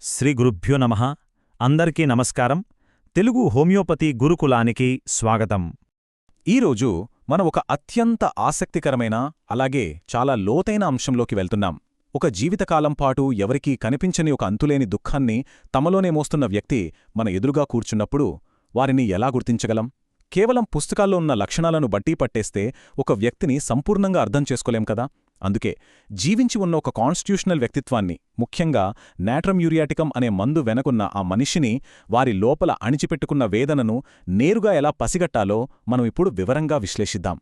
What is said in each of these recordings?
శ్రీ గురుభ్యో నమః. అందరికీ నమస్కారం. తెలుగు హోమియోపతి గురుకులానికి స్వాగతం. ఈరోజు మనం ఒక అత్యంత ఆసక్తికరమైన అలాగే చాలా లోతైన అంశంలోకి వెళ్తున్నాం. ఒక జీవితకాలం పాటు ఎవరికీ కనిపించని ఒక అంతులేని దుఃఖాన్ని తమలోనే మోస్తున్న వ్యక్తి మన ఎదురుగా కూర్చున్నప్పుడు వారిని ఎలా గుర్తించగలం? కేవలం పుస్తకాల్లో ఉన్న లక్షణాలను బట్టి పట్టేస్తే ఒక వ్యక్తిని సంపూర్ణంగా అర్థం చేసుకోలేం కదా. అందుకే జీవించి ఉన్న ఒక కాన్స్టిట్యూషనల్ వ్యక్తిత్వాన్ని, ముఖ్యంగా నాట్రమ్ యూరియాటికం అనే మందు వెనకున్న ఆ మనిషిని, వారి లోపల అణిచిపెట్టుకున్న వేదనను నేరుగా ఎలా పసిగట్టాలో మనం ఇప్పుడు వివరంగా విశ్లేషిద్దాం.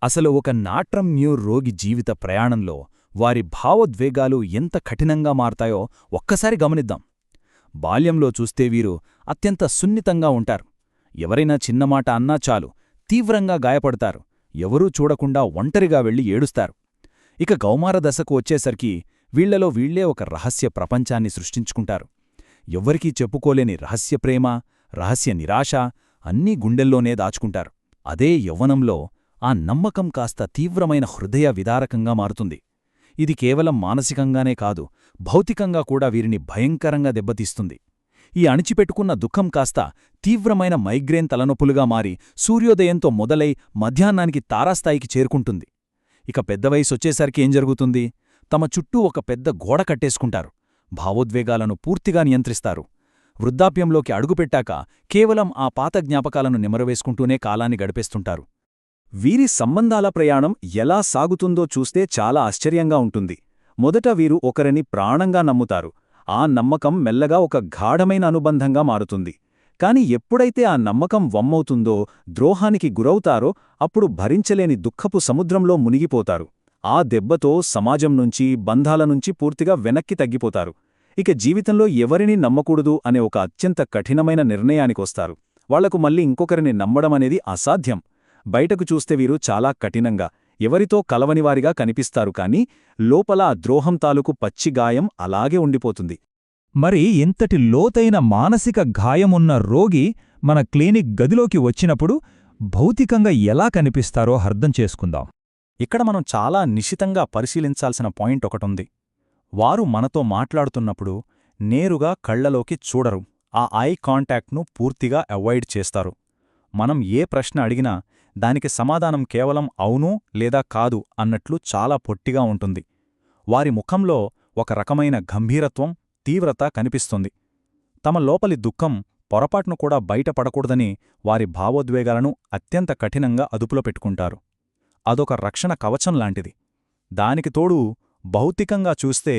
అసలు ఒక నాట్రమ్ మ్యూర్ రోగి జీవిత ప్రయాణంలో వారి భావోద్వేగాలు ఎంత కఠినంగా మారతాయో ఒక్కసారి గమనిద్దాం. బాల్యంలో చూస్తే వీరు అత్యంత సున్నితంగా ఉంటారు. ఎవరైనా చిన్నమాట అన్నా చాలు తీవ్రంగా గాయపడతారు. ఎవరూ చూడకుండా ఒంటరిగా వెళ్లి ఏడుస్తారు. ఇక కౌమార దశకు వచ్చేసరికి వీళ్లలో వీళ్లే ఒక రహస్య ప్రపంచాన్ని సృష్టించుకుంటారు. ఎవ్వరికీ చెప్పుకోలేని రహస్య ప్రేమ, రహస్య నిరాశ అన్నీ గుండెల్లోనే దాచుకుంటారు. అదే యవ్వనంలో ఆ నమ్మకం కాస్త తీవ్రమైన హృదయ విదారకంగా మారుతుంది. ఇది కేవలం మానసికంగానే కాదు, భౌతికంగా కూడా వీరిని భయంకరంగా దెబ్బతీస్తుంది. ఈ అణిచిపెట్టుకున్న దుఃఖం కాస్త తీవ్రమైన మైగ్రేన్ తలనొప్పులుగా మారి సూర్యోదయంతో మొదలై మధ్యాహ్నానికి తారాస్థాయికి చేరుకుంటుంది. ఇక పెద్ద వయసొచ్చేసరికి ఏం జరుగుతుంది? తమ చుట్టూ ఒక పెద్ద గోడ కట్టేసుకుంటారు. భావోద్వేగాలను పూర్తిగా నియంత్రిస్తారు. వృద్ధాప్యంలోకి అడుగుపెట్టాక కేవలం ఆ పాత జ్ఞాపకాలను నెమరవేసుకుంటూనే కాలాన్ని గడిపేస్తుంటారు. వీరి సంబంధాల ప్రయాణం ఎలా సాగుతుందో చూస్తే చాలా ఆశ్చర్యంగా ఉంటుంది. మొదట వీరు ఒకరిని ప్రాణంగా నమ్ముతారు. ఆ నమ్మకం మెల్లగా ఒక గాఢమైన అనుబంధంగా మారుతుంది. కాని ఎప్పుడైతే ఆ నమ్మకం వమ్మవుతుందో, ద్రోహానికి గురవుతారో, అప్పుడు భరించలేని దుఃఖపు సముద్రంలో మునిగిపోతారు. ఆ దెబ్బతో సమాజం నుంచి, బంధాల నుంచి పూర్తిగా వెనక్కి తగ్గిపోతారు. ఇక జీవితంలో ఎవరినీ నమ్మకూడదు అనే ఒక అత్యంత కఠినమైన నిర్ణయానికొస్తారు. వాళ్లకు మళ్ళీ ఇంకొకరిని నమ్మడమనేది అసాధ్యం. బయటకు చూస్తే వీరు చాలా కఠినంగా, ఎవరితో కలవనివారిగా కనిపిస్తారు. కాని లోపల ఆ ద్రోహం తాలూకు పచ్చిగాయం అలాగే ఉండిపోతుంది. మరి ఇంతటి లోతైన మానసిక గాయమున్న రోగి మన క్లినిక్ గదిలోకి వచ్చినప్పుడు భౌతికంగా ఎలా కనిపిస్తారో అర్థం చేసుకుందాం. ఇక్కడ మనం చాలా నిశితంగా పరిశీలించాల్సిన పాయింట్ ఒకటుంది. వారు మనతో మాట్లాడుతున్నప్పుడు నేరుగా కళ్లలోకి చూడరు. ఆ ఐ కాంటాక్ట్ను పూర్తిగా అవాయిడ్ చేస్తారు. మనం ఏ ప్రశ్న అడిగినా దానికి సమాధానం కేవలం అవును లేదా కాదు అన్నట్లు చాలా పొట్టిగా ఉంటుంది. వారి ముఖంలో ఒక రకమైన గంభీరత్వం, తీవ్రత కనిపిస్తుంది. తమ లోపలి దుఃఖం పొరపాటును కూడా బయటపడకూడదని వారి భావోద్వేగాలను అత్యంత కఠినంగా అదుపులో పెట్టుకుంటారు. అదొక రక్షణ కవచం లాంటిది. దానికి తోడు భౌతికంగా చూస్తే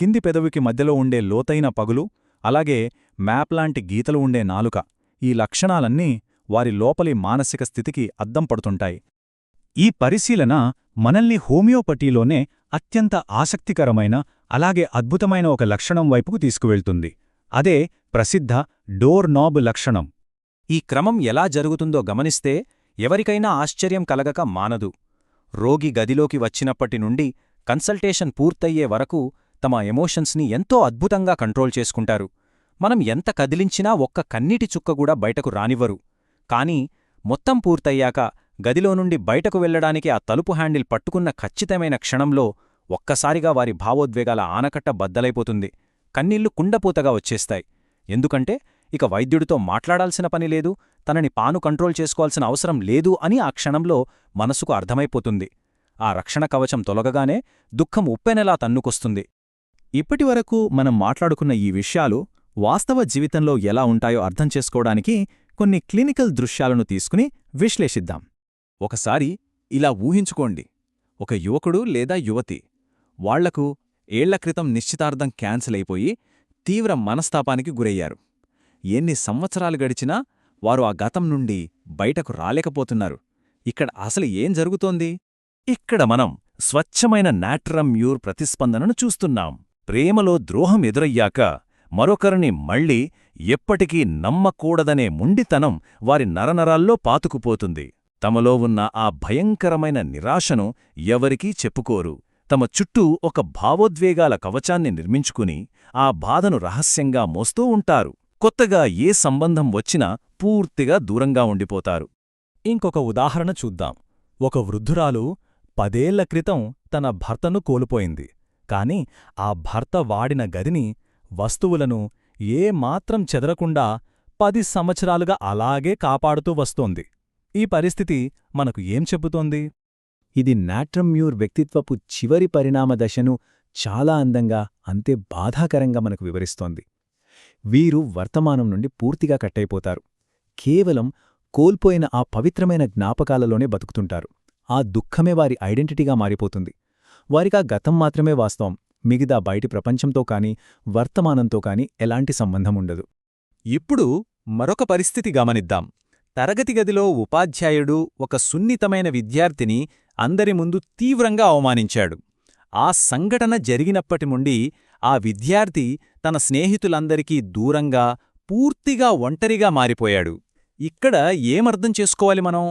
కింది పెదవికి మధ్యలో ఉండే లోతైన పగులు, అలాగే మ్యాప్లాంటి గీతలు ఉండే నాలుక, ఈ లక్షణాలన్నీ వారి లోపలి మానసిక స్థితికి అద్దం పడుతుంటాయి. ఈ పరిశీలన మనల్ని హోమియోపతిలోనే అత్యంత ఆసక్తికరమైన అలాగే అద్భుతమైన ఒక లక్షణం వైపుకు తీసుకువెళ్తుంది. అదే ప్రసిద్ధ డోర్ నాబ్ లక్షణం. ఈ క్రమం ఎలా జరుగుతుందో గమనిస్తే ఎవరికైనా ఆశ్చర్యం కలగక మానదు. రోగి గదిలోకి వచ్చినప్పటి నుండి కన్సల్టేషన్ పూర్తయ్యే వరకు తమ ఎమోషన్స్ని ఎంతో అద్భుతంగా కంట్రోల్ చేసుకుంటారు. మనం ఎంత కదిలించినా ఒక్క కన్నీటి చుక్కగూడా బయటకు రానివ్వరు. కాని మొత్తం పూర్తయ్యాక గదిలో నుండి బయటకు వెళ్లడానికి ఆ తలుపు హ్యాండిల్ పట్టుకున్న ఖచ్చితమైన క్షణంలో ఒక్కసారిగా వారి భావోద్వేగాల ఆనకట్ట బద్దలైపోతుంది. కన్నీళ్లు కుండపోతగా వచ్చేస్తాయి. ఎందుకంటే ఇక వైద్యుడితో మాట్లాడాల్సిన పనిలేదు, తనని పాను కంట్రోల్ చేసుకోవాల్సిన అవసరం లేదు అని ఆ క్షణంలో మనసుకు అర్థమైపోతుంది. ఆ రక్షణ కవచం తొలగగానే దుఃఖం ఉప్పెనెలా తన్నుకొస్తుంది. ఇప్పటివరకు మనం మాట్లాడుకున్న ఈ విషయాలు వాస్తవ జీవితంలో ఎలా ఉంటాయో అర్థం చేసుకోవడానికి కొన్ని క్లినికల్ దృశ్యాలను తీసుకుని విశ్లేషిద్దాం. ఒకసారి ఇలా ఊహించుకోండి. ఒక యువకుడు లేదా యువతి, వాళ్లకు ఏళ్ల క్రితం నిశ్చితార్థం క్యాన్సిల్ అయిపోయి తీవ్ర మనస్తాపానికి గురయ్యారు. ఎన్ని సంవత్సరాలు గడిచినా వారు ఆ గతం నుండి బయటకు రాలేకపోతున్నారు. ఇక్కడ అసలు ఏం జరుగుతోంది? ఇక్కడ మనం స్వచ్ఛమైన నాట్రమ్ మ్యూర్ ప్రతిస్పందనను చూస్తున్నాం. ప్రేమలో ద్రోహం ఎదురయ్యాక మరొకరిని మళ్లీ ఎప్పటికీ నమ్మకూడదనే ముండితనం వారి నరనరాల్లో పాతుకుపోతుంది. తమలో ఉన్న ఆ భయంకరమైన నిరాశను ఎవరికీ చెప్పుకోరు. తమ చుట్టూ ఒక భావోద్వేగాల కవచాన్ని నిర్మించుకుని ఆ బాధను రహస్యంగా మోస్తూ ఉంటారు. కొత్తగా ఏ సంబంధం వచ్చినా పూర్తిగా దూరంగా ఉండిపోతారు. ఇంకొక ఉదాహరణ చూద్దాం. ఒక వృద్ధురాలు 10 ఏళ్ల క్రితం తన భర్తను కోల్పోయింది. కాని ఆ భర్త వాడిన గదిని వస్తువులను ఏమాత్రం చెదరకుండా 10 సంవత్సరాలుగా అలాగే కాపాడుతూ వస్తోంది. ఈ పరిస్థితి మనకు ఏం చెబుతోంది? ఇది నాట్రమ్ మ్యూర్ వ్యక్తిత్వపు చివరి పరిణామ దశను చాలా అందంగా, అంతే బాధాకరంగా మనకు వివరిస్తోంది. వీరు వర్తమానం నుండి పూర్తిగా కట్టయిపోతారు. కేవలం కోల్పోయిన ఆ పవిత్రమైన జ్ఞాపకాలలోనే బతుకుతుంటారు. ఆ దుఃఖమే వారి ఐడెంటిటీగా మారిపోతుంది. వారికా గతం మాత్రమే వాస్తవం, మిగతా బయటి ప్రపంచంతో కాని వర్తమానంతో కాని ఎలాంటి సంబంధముండదు. ఇప్పుడు మరొక పరిస్థితి గమనిద్దాం. తరగతి గదిలో ఉపాధ్యాయుడు ఒక సున్నితమైన విద్యార్థిని అందరి ముందు తీవ్రంగా అవమానించాడు. ఆ సంఘటన జరిగినప్పటి నుండి ఆ విద్యార్థి తన స్నేహితులందరికీ దూరంగా, పూర్తిగా ఒంటరిగా మారిపోయాడు. ఇక్కడ ఏమర్థం చేసుకోవాలి మనం?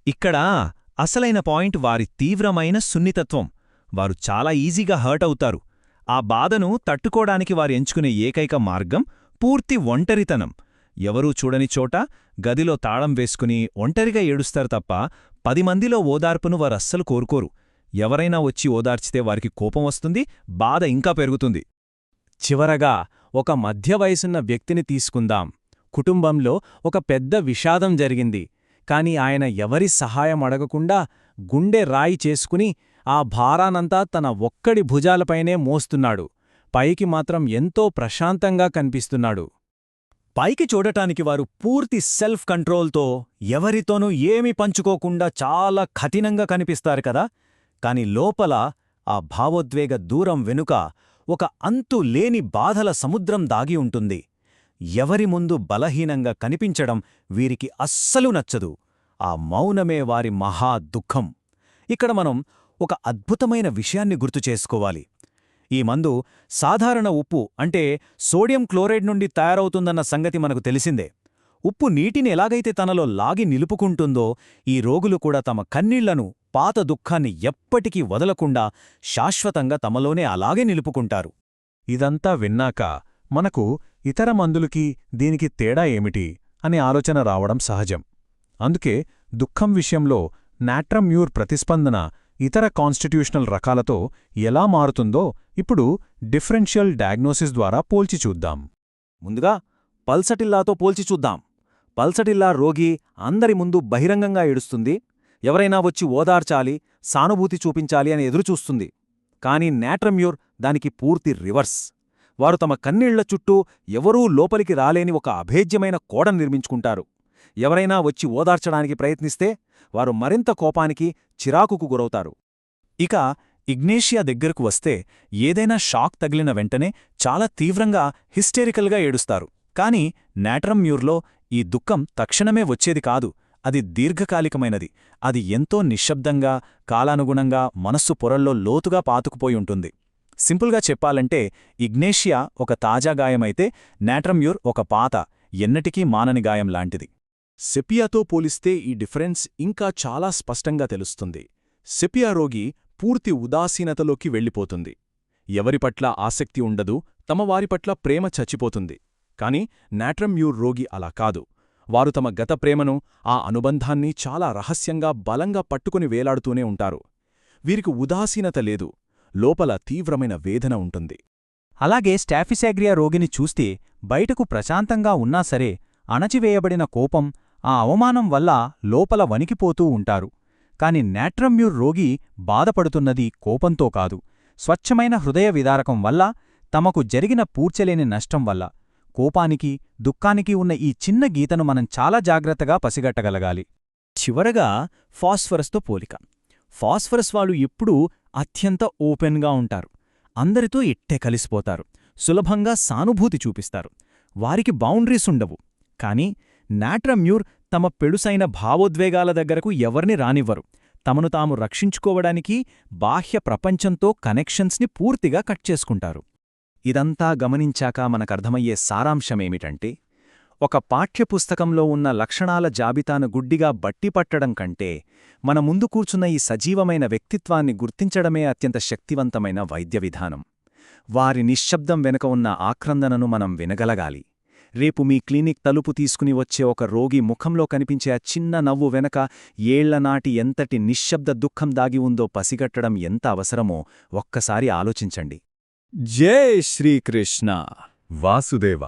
ఇక్కడ అసలైన పాయింట్ వారి తీవ్రమైన సున్నితత్వం. వారు చాలా ఈజీగా హర్ట్ అవుతారు. ఆ బాధను తట్టుకోడానికి వారు ఎంచుకునే ఏకైక మార్గం పూర్తి ఒంటరితనం. ఎవరూ చూడని చోట గదిలో తాళం వేసుకుని ఒంటరిగా ఏడుస్తారు తప్ప 10 మందిలో ఓదార్పును వారస్సలు కోరుకోరు. ఎవరైనా వచ్చి ఓదార్చితే వారికి కోపం వస్తుంది, బాధ ఇంకా పెరుగుతుంది. చివరగా ఒక మధ్య వయసున్న వ్యక్తిని తీసుకుందాం. కుటుంబంలో ఒక పెద్ద విషాదం జరిగింది. కాని ఆయన ఎవరి సహాయం అడగకుండా గుండె రాయి చేసుకుని ఆ భారానంతా తన ఒక్కడి భుజాలపైనే మోస్తున్నాడు. పైకి మాత్రం ఎంతో ప్రశాంతంగా కనిపిస్తున్నాడు. పైకి చూడటానికి వారు పూర్తి సెల్ఫ్ కంట్రోల్తో ఎవరితోనూ ఏమీ పంచుకోకుండా చాలా కఠినంగా కనిపిస్తారు కదా. కాని లోపల ఆ భావోద్వేగ దూరం వెనుక ఒక అంతు లేని బాధల సముద్రం దాగి ఉంటుంది. ఎవరి ముందు బలహీనంగా కనిపించడం వీరికి అస్సలు నచ్చదు. ఆ మౌనమే వారి మహా దుఃఖం. ఇక్కడ మనం ఒక అద్భుతమైన విషయాన్ని గుర్తుచేసుకోవాలి. ఈ మందు సాధారణ ఉప్పు అంటే సోడియం క్లోరైడ్ నుండి తయారవుతుందన్న సంగతి మనకు తెలిసిందే. ఉప్పు నీటిని ఎలాగైతే తనలో లాగి నిలుపుకుంటుందో, ఈ రోగులు కూడా తమ కన్నీళ్లను, పాత దుఃఖాన్ని ఎప్పటికీ వదలకుండా శాశ్వతంగా తమలోనే అలాగే నిలుపుకుంటారు. ఇదంతా విన్నాక మనకు ఇతర మందులకి దీనికి తేడా ఏమిటి అనే ఆలోచన రావడం సహజం. అందుకే దుఃఖం విషయంలో నాట్రమ్ మ్యూర్ ప్రతిస్పందన ఇతర కాన్స్టిట్యూషనల్ రకాలతో ఎలా మారుతుందో ఇప్పుడు డిఫరెన్షియల్ డయాగ్నోసిస్ ద్వారా పోల్చి చూద్దాం. ముందుగా పల్సటిల్లాతో పోల్చి చూద్దాం. పల్సటిల్లా రోగి అందరి ముందు బహిరంగంగా ఏడుస్తుంది. ఎవరైనా వచ్చి ఓదార్చాలి, సానుభూతి చూపించాలి అని ఎదురుచూస్తుంది. కాని నాట్రమ్ మ్యూర్ దానికి పూర్తి రివర్స్. వారు తమ కన్నీళ్ల చుట్టూ ఎవరూ లోపలికి రాలేని ఒక అభేద్యమైన కోడను నిర్మించుకుంటారు. ఎవరైనా వచ్చి ఓదార్చడానికి ప్రయత్నిస్తే వారు మరింత కోపానికి, చిరాకుకు గురవుతారు. ఇక ఇగ్నేషియా దగ్గరకు వస్తే ఏదైనా షాక్ తగిలిన వెంటనే చాలా తీవ్రంగా హిస్టెరికల్గా ఏడుస్తారు. కాని నాట్రమ్ మ్యూర్లో ఈ దుఃఖం తక్షణమే వచ్చేది కాదు. అది దీర్ఘకాలికమైనది. అది ఎంతో నిశ్శబ్దంగా, కాలానుగుణంగా మనస్సు పొరల్లో లోతుగా పాతుకుపోయి ఉంటుంది. సింపుల్గా చెప్పాలంటే ఇగ్నేషియా ఒక తాజా గాయమైతే నాట్రమ్ మ్యూర్ ఒక పాత, ఎన్నటికీ మానని గాయం లాంటిది. సెపియాతో పోలిస్తే ఈ డిఫరెన్స్ ఇంకా చాలా స్పష్టంగా తెలుస్తుంది. సెపియా రోగి పూర్తి ఉదాసీనతలోకి వెళ్ళిపోతుంది. ఎవరిపట్ల ఆసక్తి ఉండదు, తమ వారిపట్ల ప్రేమ చచ్చిపోతుంది. కాని నాట్రమ్ మ్యూర్ రోగి అలా కాదు. వారు తమ గత ప్రేమను, ఆ అనుబంధాన్ని చాలా రహస్యంగా, బలంగా పట్టుకుని వేలాడుతూనే ఉంటారు. వీరికి ఉదాసీనత లేదు, లోపల తీవ్రమైన వేదన ఉంటుంది. అలాగే స్టాఫిసాగ్రియా రోగిని చూస్తే బయటకు ప్రశాంతంగా ఉన్నా సరే అణచివేయబడిన కోపం, ఆ అవమానం వల్ల లోపల వణికిపోతూ ఉంటారు. కాని నాట్రమ్ మ్యూర్ రోగి బాధపడుతున్నది కోపంతో కాదు, స్వచ్ఛమైన హృదయ విదారకం వల్ల, తమకు జరిగిన పూడ్చలేని నష్టం వల్ల. కోపానికి, దుఃఖానికి ఉన్న ఈ చిన్న గీతను మనం చాలా జాగ్రత్తగా పసిగట్టగలగాలి. చివరగా ఫాస్ఫరస్తో పోలిక. ఫాస్ఫరస్ వాళ్ళు ఎప్పుడూ అత్యంత ఓపెన్గా ఉంటారు. అందరితో ఇట్టే కలిసిపోతారు. సులభంగా సానుభూతి చూపిస్తారు. వారికి బౌండరీస్ ఉండవు. కాని నాట్రమ్ మ్యూర్ తమ పెళుసైన భావోద్వేగాల దగ్గరకు ఎవర్ని రానివ్వరు. తమను తాము రక్షించుకోవడానికి బాహ్య ప్రపంచంతో కనెక్షన్స్ని పూర్తిగా కట్ చేసుకుంటారు. ఇదంతా గమనించాక మనకర్థమయ్యే సారాంశమేమిటంటే, ఒక పాఠ్యపుస్తకంలో ఉన్న లక్షణాల జాబితాను గుడ్డిగా బట్టిపట్టడం కంటే మన ముందు కూర్చున్న ఈ సజీవమైన వ్యక్తిత్వాన్ని గుర్తించడమే అత్యంత శక్తివంతమైన వైద్య విధానం. వారి నిశ్శబ్దం వెనుక ఉన్న ఆక్రందనను మనం వినగలగాలి. రేపు మీ క్లినిక్ తలుపు తీసుకుని వచ్చే ఒక రోగి ముఖంలో కనిపించే ఆ చిన్న నవ్వు వెనక ఏళ్లనాటి ఎంతటి నిశ్శబ్ద దుఃఖం దాగి ఉందో పసిగట్టడం ఎంత అవసరమో ఒక్కసారి ఆలోచించండి. జై శ్రీకృష్ణ. వాసుదేవ.